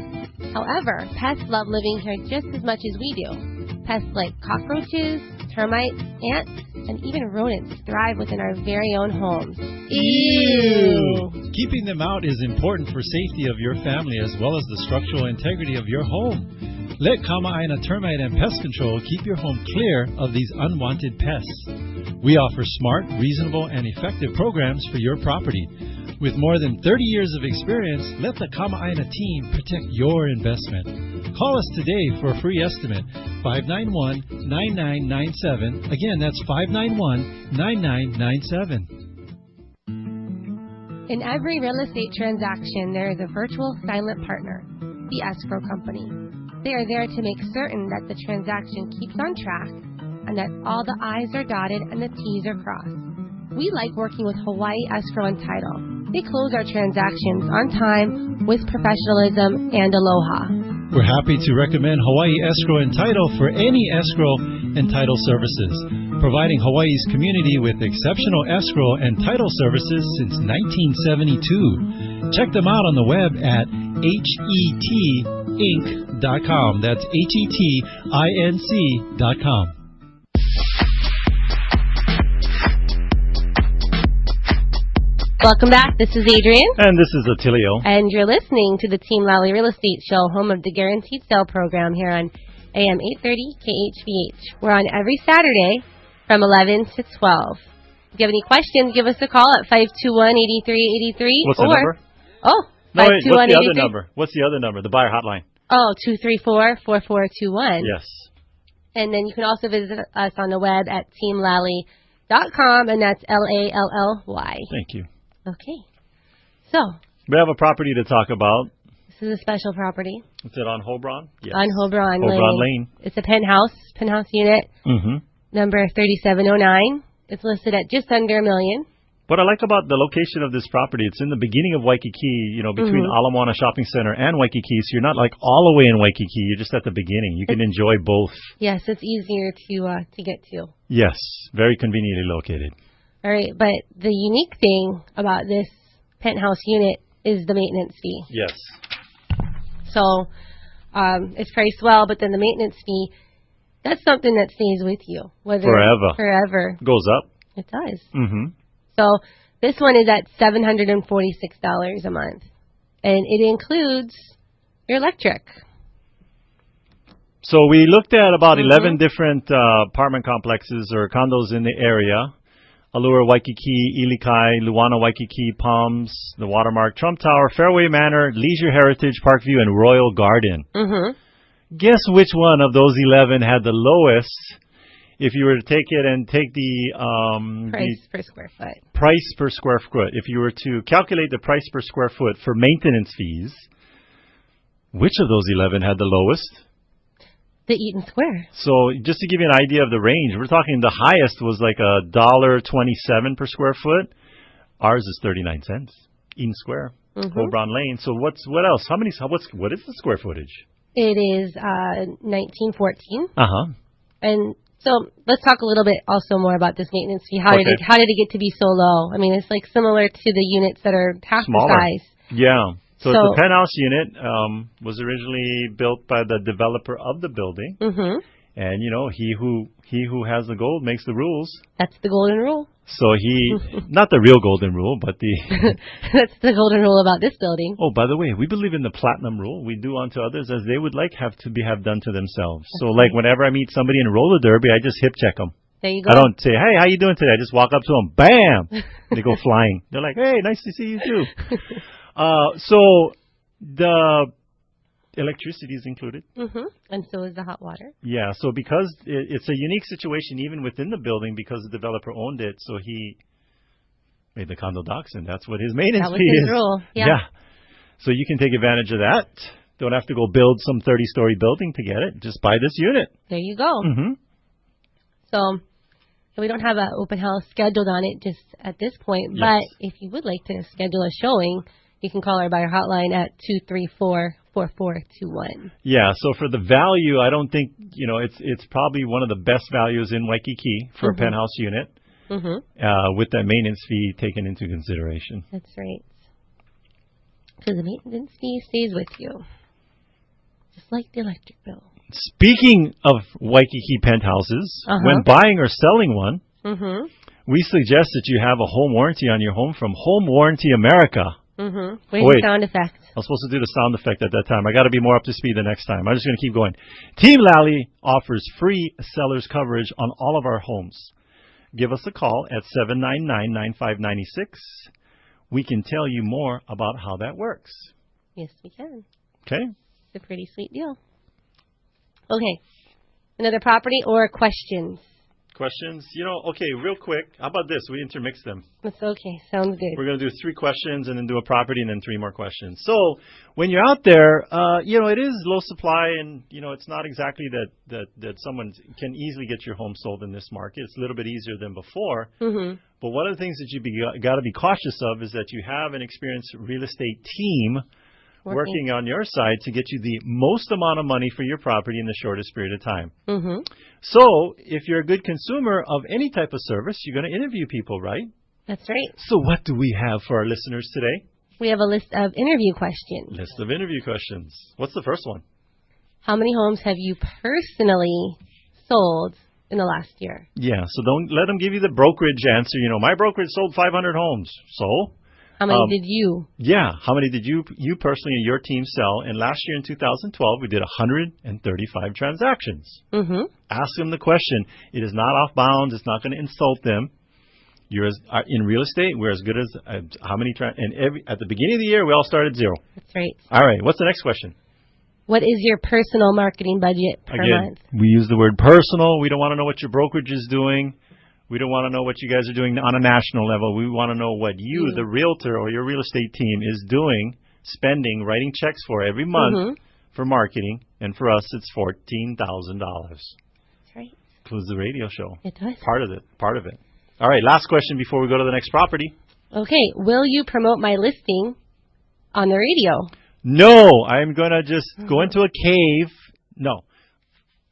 However, pests love living here just as much as we do. Pests like cockroaches, termites, ants, and even rodents thrive within our very own homes. Ew! Keeping them out is important for safety of your family as well as the structural integrity of your home. Let Kama'aina Termite and Pest Control keep your home clear of these unwanted pests. We offer smart, reasonable, and effective programs for your property. With more than 30 years of experience, let the Kama'aina team protect your investment. Call us today for a free estimate, 591-9997. Again, that's 591-9997. In every real estate transaction, there is a virtual silent partner, the escrow company. They are there to make certain that the transaction keeps on track and that all the I's are dotted and the T's are crossed. We like working with Hawaii Escrow and Title. They close our transactions on time with professionalism and aloha. We're happy to recommend Hawaii Escrow and Title for any escrow and title services, providing Hawaii's community with exceptional escrow and title services since 1972. Check them out on the web at hetinc.com. That's hetinc.com. Welcome back. This is Adrienne. And this is Attilio. And you're listening to the Team Lally Real Estate Show, home of the Guaranteed Sale program here on AM 830 KHVH. We're on every Saturday from 11 to 12. If you have any questions, give us a call at 521-8383. What's the number? Oh, no, wait, what's the other number? What's the other number? The buyer hotline. Oh, 234-4421. Yes. And then you can also visit us on the web at teamlally.com, and that's Lally. Thank you. Okay. So we have a property to talk about. This is a special property. Is it on Hobron? Yes. On Hobron Lane. It's a penthouse unit, number 3709. It's listed at just under $1 million. What I like about the location of this property, it's in the beginning of Waikiki, between Ala Moana Shopping Center and Waikiki, so you're not like all the way in Waikiki, you're just at the beginning. You can enjoy both. Yes, it's easier to get to. Yes, very conveniently located. All right, but the unique thing about this penthouse unit is the maintenance fee. Yes. So it's priced well, but then the maintenance fee, that's something that stays with you. Forever. Goes up. It does. Mm-hmm. So this one is at $746 a month, and it includes your electric. So we looked at about 11 different apartment complexes or condos in the area. Allure, Waikiki, Ilikai, Luana, Waikiki, Palms, the Watermark, Trump Tower, Fairway Manor, Leisure Heritage, Parkview, and Royal Garden. Guess which one of those 11 had the lowest if you were to take it and take the price per square foot. Price per square foot. If you were to calculate the price per square foot for maintenance fees, which of those 11 had the lowest? The Eaton Square. So just to give you an idea of the range, we're talking the highest was like $1.27 per square foot. Ours is 39 cents. Eaton Square, Hobron Lane. So what else? What is the square footage? It is 1914. And so let's talk a little bit also more about this maintenance fee. How did it get to be so low? I mean, it's like similar to the units that are half the size. Yeah. So it's a penthouse unit, was originally built by the developer of the building. And, he who has the gold makes the rules. That's the golden rule. So not the real golden rule, but the... That's the golden rule about this building. Oh, by the way, we believe in the platinum rule. We do unto others as they would like have done to themselves. So like whenever I meet somebody in roller derby, I just hip check them. There you go. I don't say, hey, how you doing today? I just walk up to them, bam! They go flying. They're like, hey, nice to see you too. So the electricity is included. And so is the hot water. Yeah, so because it's a unique situation even within the building because the developer owned it, so he made the condo docks, and that's what his maintenance fee is. That was his rule, yeah. So you can take advantage of that. Don't have to go build some 30-story building to get it. Just buy this unit. There you go. So we don't have an open house scheduled on it just at this point, but if you would like to schedule a showing, you can call our buyer hotline at 234-4421. Yeah, so for the value, I don't think, it's probably one of the best values in Waikiki for a penthouse unit with that maintenance fee taken into consideration. That's right. Because the maintenance fee stays with you, just like the electric bill. Speaking of Waikiki penthouses, when buying or selling one, we suggest that you have a home warranty on your home from Home Warranty America. Wait, sound effect. I was supposed to do the sound effect at that time. I got to be more up to speed the next time. I'm just going to keep going. Team Lally offers free seller's coverage on all of our homes. Give us a call at 799-9596. We can tell you more about how that works. Yes, we can. Okay. It's a pretty sweet deal. Okay. Another property or questions? Questions? Okay, real quick. How about this? We intermix them. That's okay. Sounds good. We're going to do 3 questions and then do a property and then 3 more questions. So when you're out there, it is low supply and, it's not exactly that someone can easily get your home sold in this market. It's a little bit easier than before. Mm-hmm. But one of the things that you got to be cautious of is that you have an experienced real estate team working on your side to get you the most amount of money for your property in the shortest period of time. Mm-hmm. So if you're a good consumer of any type of service, you're going to interview people, right? That's right. So what do we have for our listeners today? We have a list of interview questions. List of interview questions. What's the first one? How many homes have you personally sold in the last year? Yeah, so don't let them give you the brokerage answer. My brokerage sold 500 homes. So? How many did you? Yeah, how many did you personally and your team sell? And last year in 2012, we did 135 transactions. Mm-hmm. Ask them the question. It is not off bounds. It's not going to insult them. In real estate, we're as good as how many at the beginning of the year, we all started 0. That's right. All right, what's the next question? What is your personal marketing budget per month? We use the word personal. We don't want to know what your brokerage is doing. We don't want to know what you guys are doing on a national level. We want to know what you, the realtor or your real estate team, is doing, spending, writing checks for every month for marketing. And for us, it's $14,000. That's right. Includes the radio show. It does. Part of it. All right, last question before we go to the next property. Okay, will you promote my listing on the radio? No, I'm going to just go into a cave. No.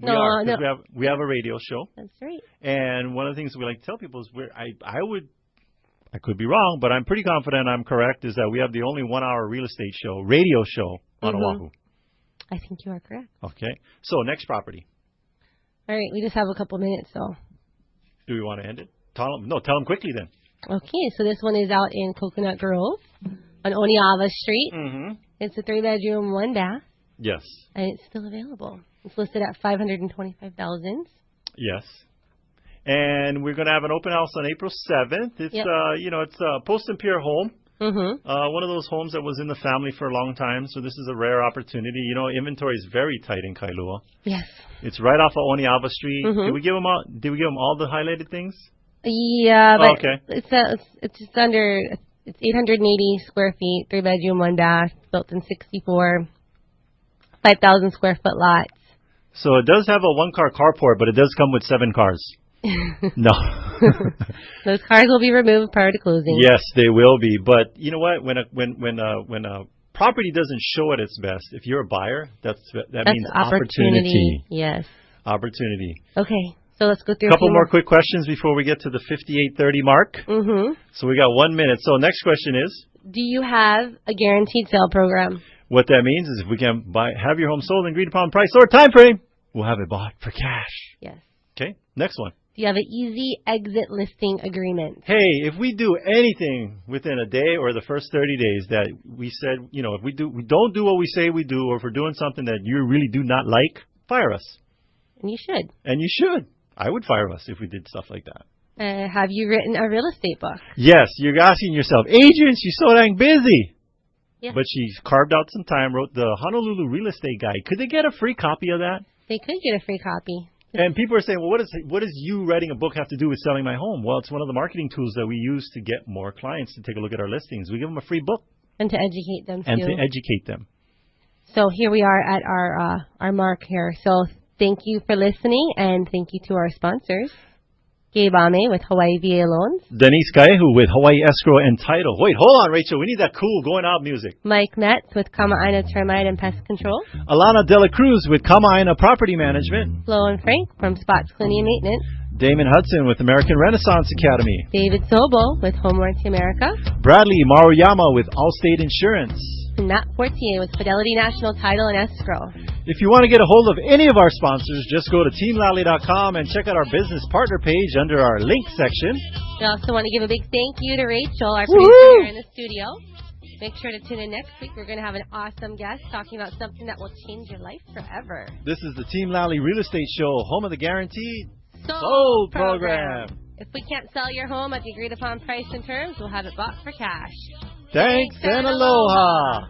We have a radio show. That's right. And one of the things we like to tell people is I could be wrong, but I'm pretty confident I'm correct, is that we have the only 1-hour radio show on Oahu. I think you are correct. Okay. So next property. All right, we just have a couple minutes, so. Do we want to end it? Tell them quickly then. Okay, so this one is out in Coconut Grove on Oniava Street. Mm-hmm. It's a 3-bedroom, 1 bath. Yes. And it's still available. It's listed at $525,000. Yes. And we're going to have an open house on April 7th. It's it's a Post and Pier home. Mm-hmm. One of those homes that was in the family for a long time. So this is a rare opportunity. Inventory is very tight in Kailua. Yes. It's right off of Oniava Street. Mm-hmm. Did we give them all the highlighted things? Yeah, but okay. It's just under. It's 880 square feet, 3-bedroom, 1 bath, built in 64, 5,000 square foot lots. So it does have a 1-car carport, but it does come with 7 cars. No. Those cars will be removed prior to closing. Yes, they will be. But you know what? When a property doesn't show at its best, if you're a buyer, that means opportunity. Yes. Opportunity. Okay. So let's go through a couple more quick questions before we get to the 58:30 mark. Mm-hmm. So we got 1 minute. So next question is, do you have a guaranteed sale program? What that means is if we can have your home sold and agreed upon price or time frame, we'll have it bought for cash. Yes. Okay. Next one. Do you have an easy exit listing agreement? Hey, if we do anything within a day or the first 30 days that we said, if we don't do what we say we do, or if we're doing something that you really do not like, fire us. And you should. And you should. I would fire us if we did stuff like that. Have you written a real estate book? Yes. You're asking yourself, Adrienne, she's so dang busy. Yeah. But she carved out some time, wrote the Honolulu Real Estate Guide. Could they get a free copy of that? They could get a free copy. And people are saying, well, what does you writing a book have to do with selling my home? Well, it's one of the marketing tools that we use to get more clients to take a look at our listings. We give them a free book. And to educate them, So here we are at our mark here. So thank you for listening, and thank you to our sponsors. Gabe Ame with Hawaii VA Loans. Denise Kaihu with Hawaii Escrow and Title. Wait, hold on, Rachel. We need that cool going out music. Mike Metz with Kama'aina Termite and Pest Control. Alana Dela Cruz with Kama'aina Property Management. Flo and Frank from Spots Cleaning and Maintenance. Damon Hudson with American Renaissance Academy. David Sobel with Home Warranty America. Bradley Maruyama with Allstate Insurance. And Matt Fortier with Fidelity National Title and Escrow. If you want to get a hold of any of our sponsors, just go to teamlally.com and check out our business partner page under our link section. We also want to give a big thank you to Rachel, our producer here in the studio. Make sure to tune in next week. We're going to have an awesome guest talking about something that will change your life forever. This is the Team Lally Real Estate Show, home of the guaranteed sold program. If we can't sell your home at the agreed upon price and terms, we'll have it bought for cash. Thanks and aloha.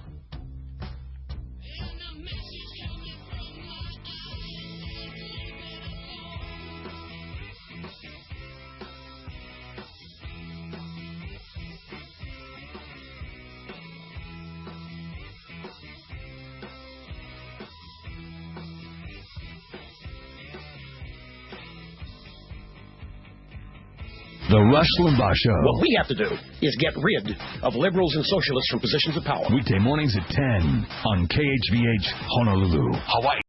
The Rush Limbaugh Show. What we have to do is get rid of liberals and socialists from positions of power. Weekday mornings at 10 on KHVH Honolulu, Hawaii.